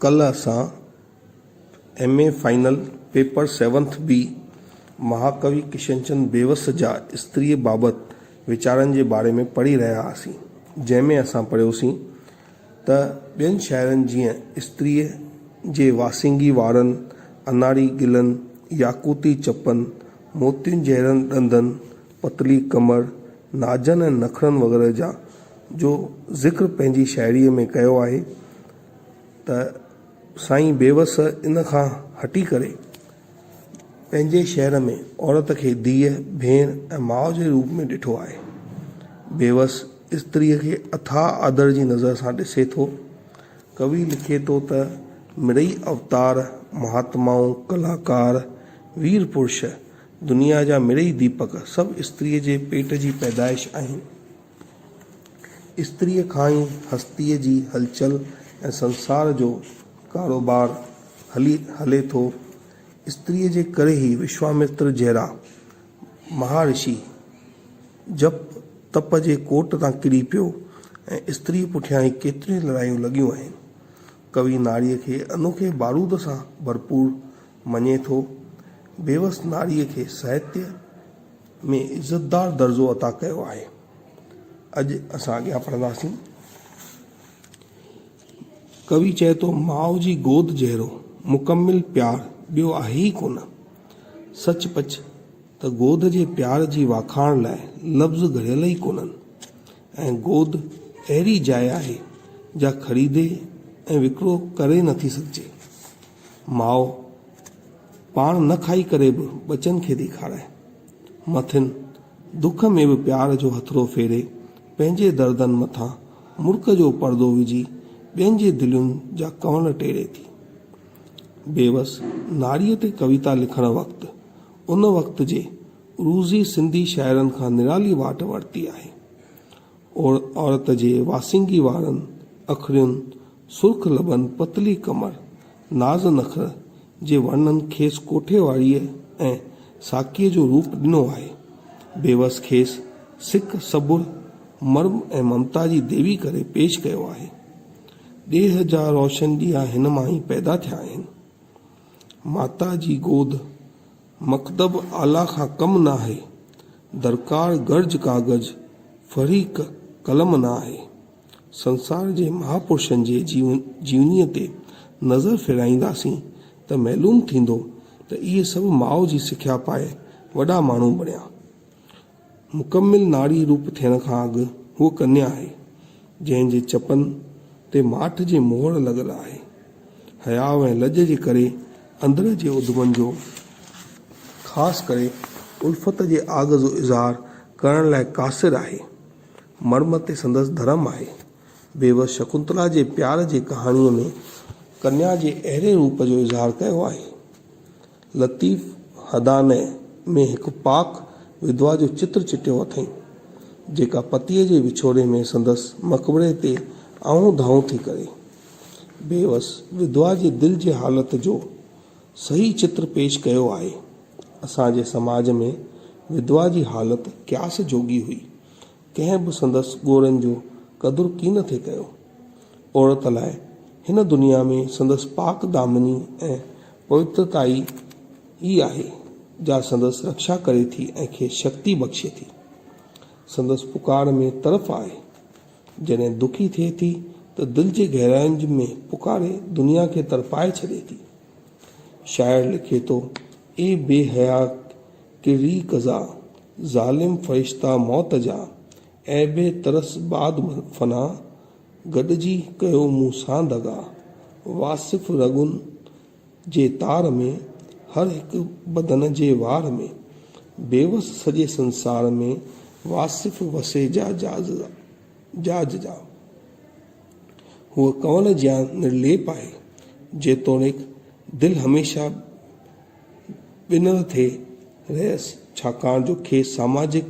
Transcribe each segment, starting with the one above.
कल असां MA final paper 7th B महाकवि किशनचंद बेवस जा स्त्रीअ बाबति वीचारनि जे बारे में पढ़ी रहिया हुआसीं, जंहिंमें असां पढ़ियोसीं त ॿियनि शाइरनि जीअं स्त्रीअ जे वासिंगी वारनि, अनाड़ी गिलनि, याकूती चपनि, मोतियुनि जहिड़नि ॾंदनि, पतली कमर, नाजनि ऐं नखरनि वग़ैरह जा जो ज़िक्र पंहिंजी शाइरीअ में कयो आहे त साईं बेवस इन खां हटी करे पंहिंजे शहर में औरत खे धीअ, भेण ऐं माउ जे रूप में ॾिठो आहे। बेवस स्त्रीअ खे अथाह आदर जी नज़र सां ॾिसे थो। कवि लिखे थो त मिड़ई अवतार, महात्माऊं, कलाकार, वीर पुरुष, दुनिया जा मिड़ई दीपक सभु स्त्रीअ जे पेट जी पैदाइश आहिनि। स्त्रीअ खां ई हस्तीअ जी हलचल ऐं संसार जो कारोबार हले थो। स्त्रीअ जे करे ई विश्वामित्र जहिड़ा महाऋषि जप तप जे कोट तां किरी पियो ऐं स्त्री पुठियां ई केतिरियूं लड़ायूं लॻियूं आहिनि। कवि नारीअ खे अनोखे बारूद सां भरपूर मञे थो। बेवस नारीअ खे साहित्य में इज़तदार दर्जो अता कयो आहे। अॼु असां अॻियां पढ़ंदासीं। कवि चए थो, माउ जी गोद जहिड़ो मुकमिल प्यार ॿियो आहे ई कोन। सचपच त गोद जे प्यार जी वाखाण लाइ लफ़्ज़ घड़ियल ई कोन्हनि ऐं गोद अहिड़ी जाइ आहे जा ख़रीदे ऐं विकिरो करे नथी सघिजे। माउ पाण न खाई करे बि बचनि खे ॾेखाराए, मथिन दुख में बि प्यार जो हथड़ो फेरे पंहिंजे दर्दनि मथां मुर्क जो पर्दो विझी ॿियनि जे दिलयुनि जा कवण टेड़े थी। बेवस नारीअ ते कविता लिखण वक़्तु उन वक़्त जे उरूज़ी सिंधी शाइरनि खां निराली वाट वरिती आहे। औरत जे वासिंगी वारनि, अखियुनि, सुर्ख लबनि, पतली कमर, नाज़ नखर जे वर्णन खेसि कोठे वारीअ ऐं साकीअ जो रूप ॾिनो आहे। बेवस खेसि सिक, सबुर, मर्म ऐं ममता जी देवी करे पेश कयो आहे। ॾेह जा रोशन ॾीआ हिन मां ई पैदा थिया आहिनि। माता जी गोद मकदब आला खां कम न आहे, दरकार गर्ज कागज फरी कलम न आहे। संसार जे महापुरुषनि जे जीवनीअ ते नज़र फेराईंदासीं त मालूम थींदो त इहे सभु माउ जी सिख्या पाए वॾा माण्हू बणिया। मुकमिल नारी रूप थियण खां अॻु हूअ कन्या आहे जंहिंजे चपनि ते माठ जी मोहर लॻल आहे। हयाव ऐं लज जे करे अंदर जे उद्दमनि जो, ख़ासि करे उल्फत जे आग जो इज़हार करण लाइ कासिर आहे। मर्म ते संदसि धर्म आहे। बेवस शकुंतला जे प्यार जे कहाणीअ में कन्या जे अहिड़े रूप जो इज़हार कयो आहे। लतीफ़ हदाने में हिकु पाक विधवा जो चित्र चिटियो अथई, जेका पतीअ जे विछोड़े में संदसि मक़बरे ते आऊं धाऊं थी करे। बेवस विधवा जे दिल जे हालत जो सही चित्र पेश कयो आहे। असांजे समाज में विधवा जी हालत क्यास जोगी हुई। कंहिं बि संदसि ॻोड़नि जो क़दुरु कीन थे कयो। औरत लाइ हिन दुनिया में संदसि पाक दामिनी ऐं पवित्रताई ई आहे जा संदसि रक्षा करे थी ऐं खे शक्ति बख़्शे थी। संदसि पुकार में तरफ़ आहे। जॾहिं दुखी थिए थी त दिल जे गहराइयुनि में पुकारे दुनिया खे तरपाए छॾे थी। शाइर लिखे थो, ए बेहया किरी कज़ा, ज़ालिम फ़रिश्ता मौत जा, ऐं बे तरस बाद फना, गॾिजी कयो मूं सां दगा। वासिफ़ रगुन जे तार में, हर हिकु बदन जे वार में, बेवस सॼे संसार में वासिफ़ वसे जा जाज जा। हूअ कवल जा निर्लेप आहे, जेतोणीकि दिल हमेशह ॿिनर थे रहियसि, छाकाणि जो खेसि सामाजिक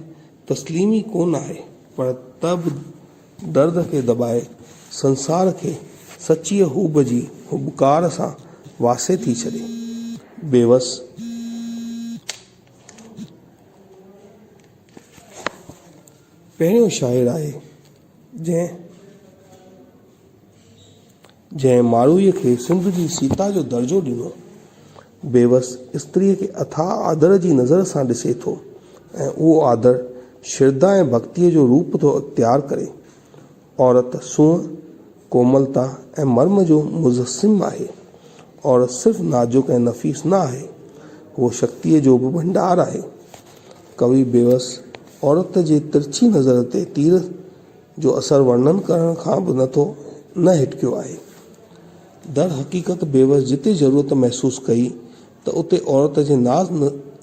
तस्लीमी कोन आहे, पर तब दर्द खे दॿाए संसार खे सचीअ हूब जी हुबकार सां वासे थी छॾे। बेवस पहिरियों शाइर आहे जंहिं मारूईअ खे सिंध जी सीता जो दर्जो ॾिनो। बेवस स्त्रीअ खे अथाह आदर जी नज़र सां ॾिसे थो ऐं उहो आदर श्रद्धा ऐं भक्तीअ जो रूप थो इख्तियार करे। औरत सूंह, कोमलता ऐं मर्म जो मुजस्सिम आहे। औरत सिर्फ़ नाजुक ऐं नफ़ीस न आहे, उहो शक्तिअ जो बि भंडार आहे। कवि बेवस औरत जे तिरछी नज़र ते तीर जो असरु वर्णन करण खां बि न हिटकियो आहे। दर हक़ीक़त बेवस जिते ज़रूरत महसूस कई त उते औरत जे नाज़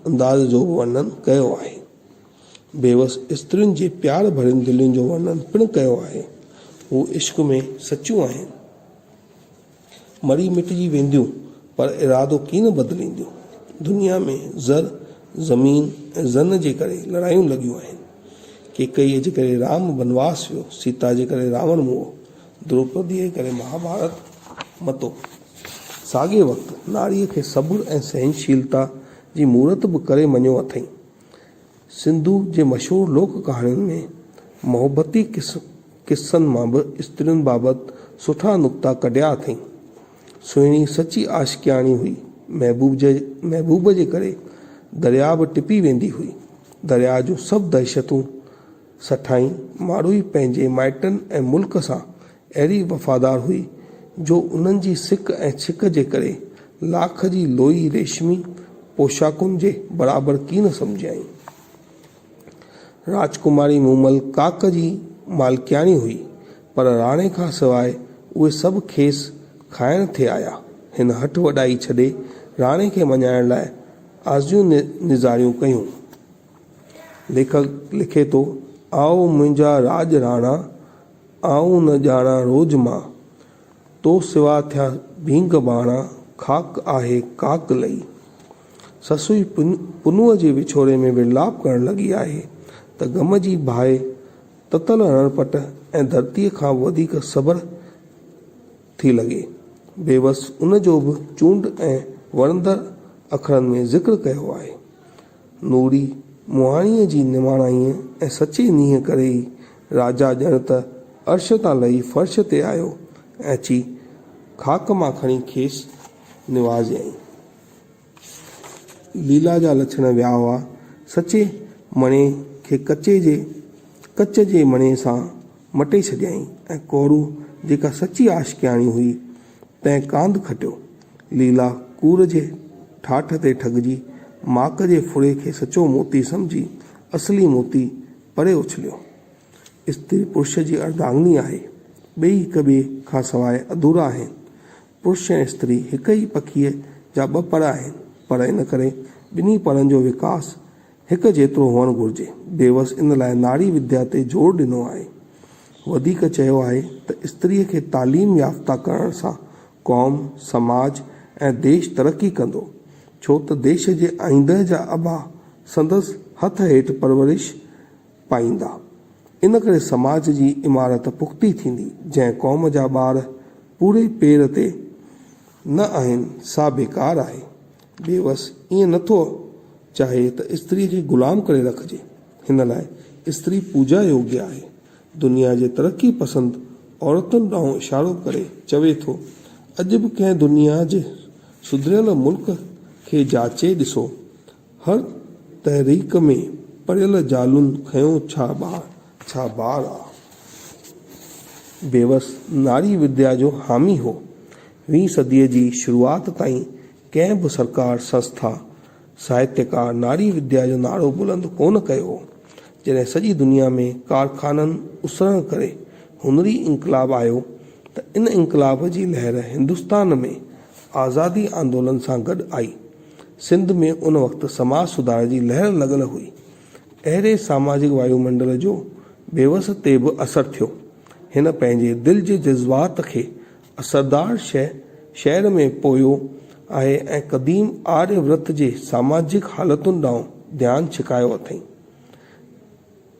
अंदाज़ जो बि वर्णन कयो आहे। बेवस स्त्रियुनि जे प्यार भरियुनि दिलयुनि जो वर्णन पिणु कयो आहे। हू इश्क में सचियूं आहिनि, मरी मिटिजी वेंदियूं, पर इरादो कीन बदिलींदियूं। दुनिया में ज़र, ज़मीन ऐं ज़न जे करे लड़ायूं लॻियूं आहिनि। केकईअ जे करे राम वनवास वियो, सीता जे करे रावण मुओ, द्रौपदीअ जे करे महाभारत मतो। साॻे वक़्तु नारीअ खे सब्र ऐं सहनशीलता जी मूरत बि करे मञियो अथई। सिंधु जे मशहूरु लोक कहाणियुनि में मोहबती किस्सनि मां बि स्त्रियुनि बाबति सुठा नुक्ता कढिया अथई। सुहिणी सची आशिकियाणी हुई। महबूब जे करे दरिया बि टिपी वेंदी हुई। दरिया जूं सभु दहशतूं सठाई मारूई पंहिंजे माइटनि ऐं मुल्क सां अहिड़ी वफ़ादार हुई जो उन्हनि जी सिक ऐं छिक जे करे लाख जी लोई रेशमी पोशाकुनि जे बराबरि कीन सम्झाई। राजकुमारी मूमल काक जी मालकियाणी हुई, पर राणे खां सवाइ उहे सभु खेसि खाइण थे आया। हिन हठ वॾाई छॾे राणे खे मञाइण लाइ आज़ियूं निज़ारियूं कयूं। लेखक लिखे थो, आओ मुंहिंजा राज राणा, आऊं न ॼाणा रोज़ मां, तो सिवा थिया भींग बाणा, खाक आहे काक लई। ससुई पुनुअ जे विछोड़े में विरलाप करण लॻी आहे त गम जी बाहि ततल रणपट ऐं धरतीअ खां वधीक सबर थी लॻे। बेवस उन जो बि चूंड ऐं वणंदड़ अखरनि में ज़िक्र कयो आहे। नूरी मुहाणीअ जी निमाणाईअ ऐं सचे नीह करे ई राजा ॼण त अर्श तां लही फर्श ते आयो ऐं अची खाक मां खणी खेसि निवाज़ियईं। लीला जा लछण विया हुआ। सचे मणे खे कच जे मणे सां मटे छॾियईं ऐं कोरू जेका सची आशिकियाणी हुई तंहिं कांध खटियो। लीला कूर जे ठाठ ते ठॻिजी माक जे फुड़े खे सचो मोती सम्झी असली मोती परे उछलियो। स्त्री पुरुष जी अर्धांगिनी आहे, ॿई हिक ॿिए खां सवाइ अधूरा आहिनि। पुरुष ऐं स्त्री हिक ई पखीअ जा ॿ पर आहिनि, पर इन करे ॿिन्ही परनि जो विकास हिक जेतिरो हुअणु घुरिजे। बेवस इन लाइ नारी विद्या ते ज़ोर ॾिनो आहे। वधीक चयो आहे त स्त्रीअ खे तालीम याफ़्ता करण सां क़ौम, समाज ऐं देश तरक़ी कंदो, छो त देश जे आईंदह जा अबा संदसि हथ हेठि परवरिश पाईंदा। इन करे समाज जी इमारत पुख़्ती थींदी। जंहिं क़ौम जा ॿार पूरे पेर ते न आहिनि, सा बेकार आहे। बेवस ईअं नथो चाहे त स्त्रीअ खे ग़ुलाम करे रखिजे। हिन लाइ स्त्री पूजा योग्य आहे। दुनिया जे तरक़ी पसंदि औरतुनि ॾांहुं इशारो करे चवे थो, अॼु बि कंहिं दुनिया जे सुधरियल मुल्क खे जाचे ॾिसो, हर तहरीक में पढ़ियल जालुनि खयों छा ॿार आ। बेवस नारी विद्या जो हामी हो। 20वीं सदीअ जी शुरूआत ताईं कंहिं बि सरकार, संस्था, साहित्यकार नारी विद्या जो नारो बुलंद कोन कयो हो। जॾहिं सॼी दुनिया में कारखाननि उसरण करे हुनरी इनकलाब आयो त इन इनकलाब जी लहर हिंदुस्तान में आज़ादी आंदोलन सां गॾु आई। सिंध में उन वक़्तु समाज सुधार जी लहर लॻल हुई। अहिड़े सामाजिक वायुमंडल जो बेवस ते बि असरु थियो। हिन पंहिंजे दिलि जे जज़्बात खे असरदार शहर में पोयो आहे ऐं क़दीम आर्यव्रत जे सामाजिक हालतुनि ॾांहुं ध्यानु छिकायो अथई।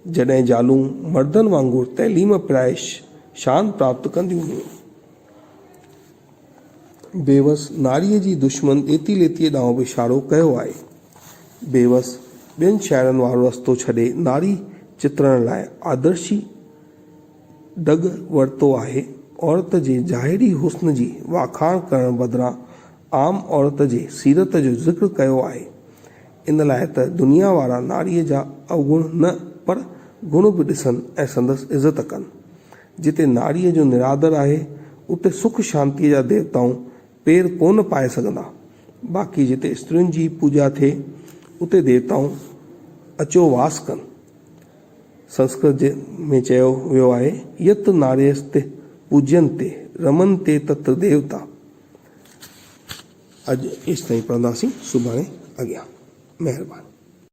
जॾहिं जालूं मर्दनि वांगुरु तइलीम पिराए शान प्राप्त कंदियूं हुयूं। बेवस नारीअ जी दुश्मन ॾेती लेतीअ ॾांहुं बि इशारो कयो आहे। बेवस ॿियनि शाइरनि वारो रस्तो छॾे नारी चित्रण लाइ आदर्शी डग वरितो आहे। औरत जे ज़ाहिरी हुस्न जी वाखाण करण बदिरां आम औरत जे सीरत जो ज़िक्र कयो आहे। इन लाइ त दुनिया वारा नारीअ जा अवगुण न पर गुण बि ॾिसनि ऐं संदसि इज़त कनि। जिते नारीअ जो निरादर आहे उते सुख शांतीअ जा देवताऊं पेर कोन पाए सघंदा। बाक़ी जिते स्त्रियुनि जी पूॼा थिए उते देवताऊं अचो वास कनि। संस्कृत में चयो वियो आहे, यत नार्यस्ते पूज्यन्ते रमन्ते तत्र देवता। अॼु एसि ताईं पढ़ंदासीं, सुभाणे अॻियां। महिरबानी।